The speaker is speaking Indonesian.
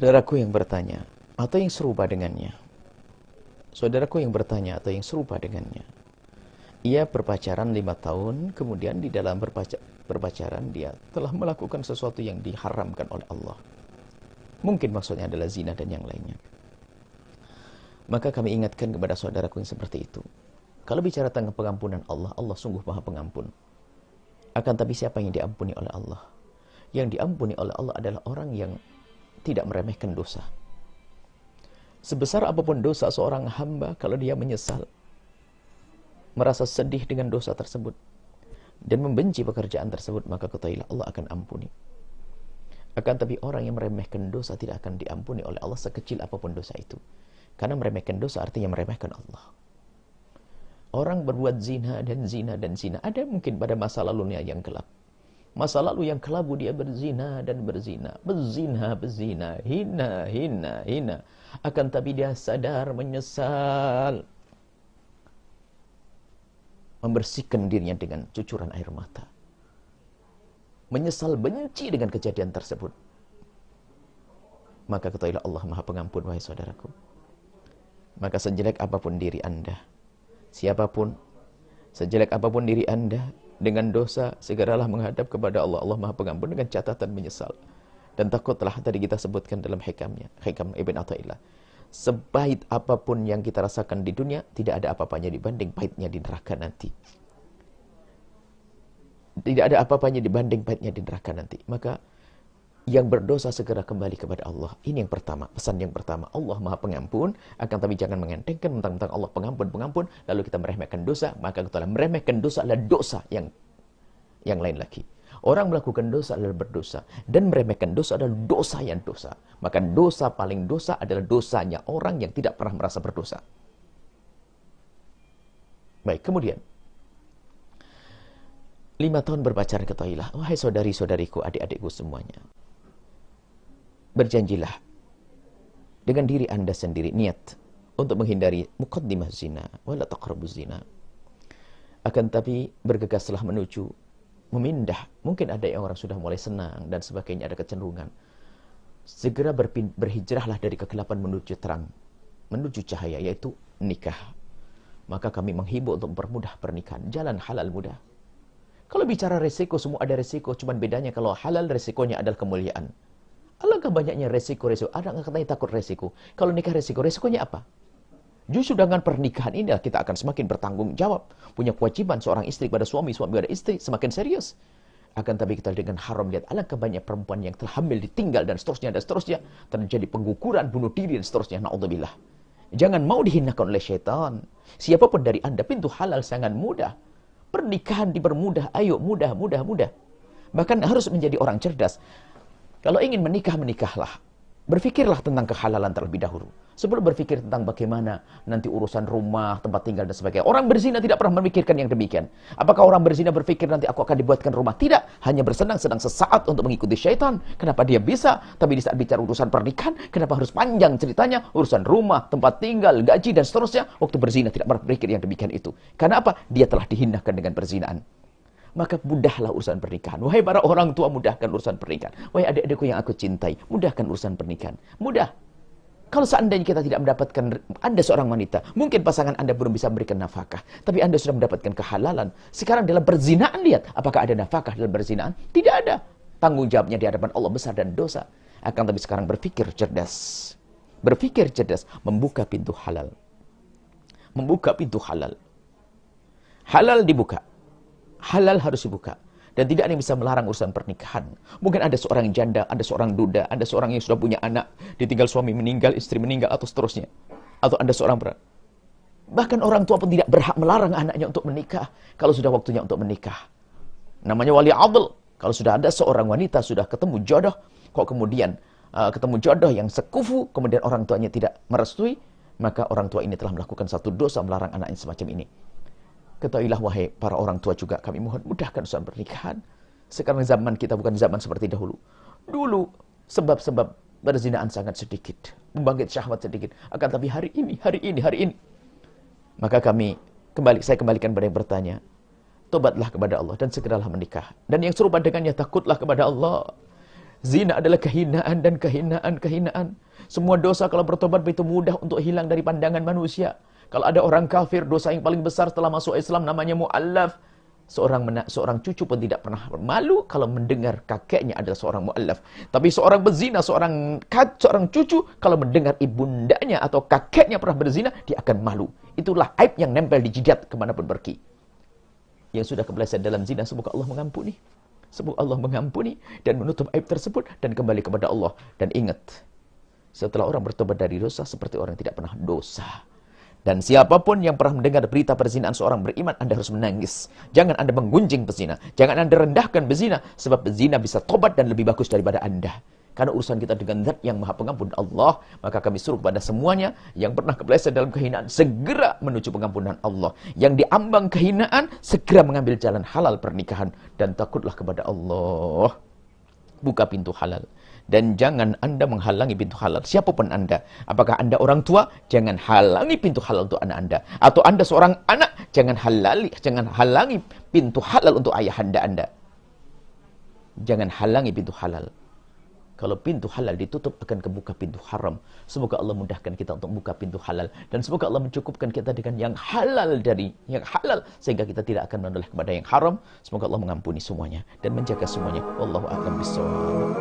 Saudaraku yang bertanya, atau yang serupa dengannya. Saudaraku yang bertanya atau yang serupa dengannya. Ia berpacaran 5 tahun, kemudian di dalam berpacaran dia telah melakukan sesuatu yang diharamkan oleh Allah. Mungkin maksudnya adalah zina dan yang lainnya. Maka kami ingatkan kepada saudaraku yang seperti itu. Kalau bicara tentang pengampunan Allah, Allah sungguh Maha Pengampun. Akan tapi siapa yang diampuni oleh Allah? Yang diampuni oleh Allah adalah orang yang tidak meremehkan dosa. Sebesar apapun dosa seorang hamba, kalau dia menyesal, merasa sedih dengan dosa tersebut, dan membenci pekerjaan tersebut, maka ketahuilah Allah akan ampuni. Akan tapi orang yang meremehkan dosa tidak akan diampuni oleh Allah sekecil apapun dosa itu. Karena meremehkan dosa artinya meremehkan Allah. Orang berbuat zina dan zina dan zina. Ada mungkin pada masa lalunya yang gelap. Masa lalu yang kelabu dia berzina dan berzina. Berzina, berzina. Hina, hina, hina. Akan tapi dia sadar, menyesal. Membersihkan dirinya dengan cucuran air mata. Menyesal, benci dengan kejadian tersebut. Maka ketahuilah Allah Maha Pengampun, wahai saudaraku. Maka sejelek apapun diri Anda, siapapun, sejelek apapun diri Anda, dengan dosa, segeralah menghadap kepada Allah. Allah Maha Pengampun dengan catatan menyesal. Dan takutlah, tadi kita sebutkan dalam hikamnya, hikam Ibn Athaillah. Sepahit apapun yang kita rasakan di dunia, tidak ada apa-apanya dibanding pahitnya di neraka nanti. Tidak ada apa-apanya dibanding pahitnya di neraka nanti. Maka yang berdosa segera kembali kepada Allah. Ini yang pertama, pesan yang pertama. Allah Maha Pengampun, akan tapi jangan mengentengkan tentang Allah pengampun, lalu kita meremehkan dosa, maka kita meremehkan dosa adalah dosa yang lain lagi. Orang melakukan dosa adalah berdosa, dan meremehkan dosa adalah dosa yang dosa. Maka dosa paling dosa adalah dosanya orang yang tidak pernah merasa berdosa. Baik, kemudian 5 tahun berpacaran, ketahuilah, wahai saudari-saudariku, adik-adikku semuanya, berjanjilah dengan diri Anda sendiri, niat untuk menghindari muqaddimah zina, wala taqrabuz zina. Akan tapi bergegaslah menuju, memindah. Mungkin ada yang orang sudah mulai senang dan sebagainya, ada kecenderungan. Segera berhijrahlah dari kegelapan menuju terang, menuju cahaya, yaitu nikah. Maka kami menghimbau untuk mempermudah pernikahan, jalan halal mudah. Kalau bicara resiko, semua ada resiko, cuman bedanya kalau halal resikonya adalah kemuliaan. Alangkah banyaknya resiko-resiko. Ada yang katanya takut resiko. Kalau nikah resikonya apa? Justru dengan pernikahan ini kita akan semakin bertanggung jawab. Punya kewajiban seorang istri pada suami, suami pada istri, semakin serius. Akan tapi kita dengan haram lihat alangkah banyak perempuan yang telah hamil, ditinggal, dan seterusnya. Terjadi pengguguran, bunuh diri, dan seterusnya. Na'udzubillah. Jangan mau dihinakan oleh syaitan. Siapapun dari Anda, pintu halal sangat mudah. Pernikahan dipermudah, ayo mudah. Bahkan harus menjadi orang cerdas. Kalau ingin menikah, menikahlah. Berfikirlah tentang kehalalan terlebih dahulu. Sebelum berfikir tentang bagaimana nanti urusan rumah, tempat tinggal, dan sebagainya. Orang berzina tidak pernah memikirkan yang demikian. Apakah orang berzina berfikir nanti aku akan dibuatkan rumah? Tidak. Hanya bersenang-senang sesaat untuk mengikuti syaitan. Kenapa dia bisa? Tapi di saat bicara urusan pernikahan, kenapa harus panjang ceritanya? Urusan rumah, tempat tinggal, gaji, dan seterusnya. Waktu berzina tidak pernah berpikir yang demikian itu. Karena apa? Dia telah dihinakan dengan perzinaan. Maka mudahlah urusan pernikahan. Wahai para orang tua, mudahkan urusan pernikahan. Wahai adik-adikku yang aku cintai, mudahkan urusan pernikahan. Mudah. Kalau seandainya kita tidak mendapatkan, Anda seorang wanita, mungkin pasangan Anda belum bisa memberikan nafkah, tapi Anda sudah mendapatkan kehalalan. Sekarang dalam perzinaan, lihat, apakah ada nafkah dalam perzinaan? Tidak ada. Tanggung jawabnya di hadapan Allah besar dan dosa. Akan tapi sekarang berpikir cerdas. Berpikir cerdas, membuka pintu halal. Membuka pintu halal. Halal dibuka. Halal harus dibuka. Dan tidak ada yang bisa melarang urusan pernikahan. Mungkin ada seorang janda, ada seorang duda, ada seorang yang sudah punya anak, ditinggal suami meninggal, istri meninggal, atau seterusnya. Atau ada seorang bahkan orang tua pun tidak berhak melarang anaknya untuk menikah, kalau sudah waktunya untuk menikah. Namanya wali adl. Kalau sudah ada seorang wanita, sudah ketemu jodoh, kok kemudian ketemu jodoh yang sekufu, kemudian orang tuanya tidak merestui, maka orang tua ini telah melakukan satu dosa melarang anaknya semacam ini. Ketahuilah wahai para orang tua juga, kami mohon mudahkan urusan pernikahan. Sekarang zaman kita bukan zaman seperti dahulu. Dulu sebab-sebab perzinaan sangat sedikit, membangkit syahwat sedikit. Akan tapi hari ini. Maka saya kembalikan pada yang bertanya. Tobatlah kepada Allah dan segeralah menikah. Dan yang serupa dengannya, takutlah kepada Allah. Zina adalah kehinaan dan kehinaan. Semua dosa kalau bertobat begitu mudah untuk hilang dari pandangan manusia. Kalau ada orang kafir, dosa yang paling besar setelah masuk Islam namanya mu'allaf. Seorang cucu pun tidak pernah malu kalau mendengar kakeknya adalah seorang mu'allaf. Tapi seorang berzina, seorang cucu, kalau mendengar ibundanya atau kakeknya pernah berzina, dia akan malu. Itulah aib yang nempel di jidat kemanapun pergi. Yang sudah kepleset dalam zina, semoga Allah mengampuni. Semoga Allah mengampuni dan menutup aib tersebut dan kembali kepada Allah. Dan ingat, setelah orang bertobat dari dosa, seperti orang tidak pernah dosa. Dan siapapun yang pernah mendengar berita perzinaan seorang beriman, Anda harus menangis. Jangan Anda menggunjing pezina. Jangan Anda rendahkan pezina. Sebab pezina bisa tobat dan lebih bagus daripada Anda. Karena urusan kita dengan Zat yang Maha Pengampun Allah. Maka kami suruh kepada semuanya yang pernah kepleset dalam kehinaan, segera menuju pengampunan Allah. Yang diambang kehinaan, segera mengambil jalan halal pernikahan. Dan takutlah kepada Allah. Buka pintu halal. Dan jangan Anda menghalangi pintu halal. Siapapun Anda. Apakah Anda orang tua? Jangan halangi pintu halal untuk anak Anda. Atau Anda seorang anak? Jangan halangi pintu halal untuk ayahanda Anda. Jangan halangi pintu halal. Kalau pintu halal ditutup, akan kebuka pintu haram. Semoga Allah mudahkan kita untuk buka pintu halal. Dan semoga Allah mencukupkan kita dengan yang halal sehingga kita tidak akan menoleh kepada yang haram. Semoga Allah mengampuni semuanya dan menjaga semuanya. Wallahu a'lam bishawab.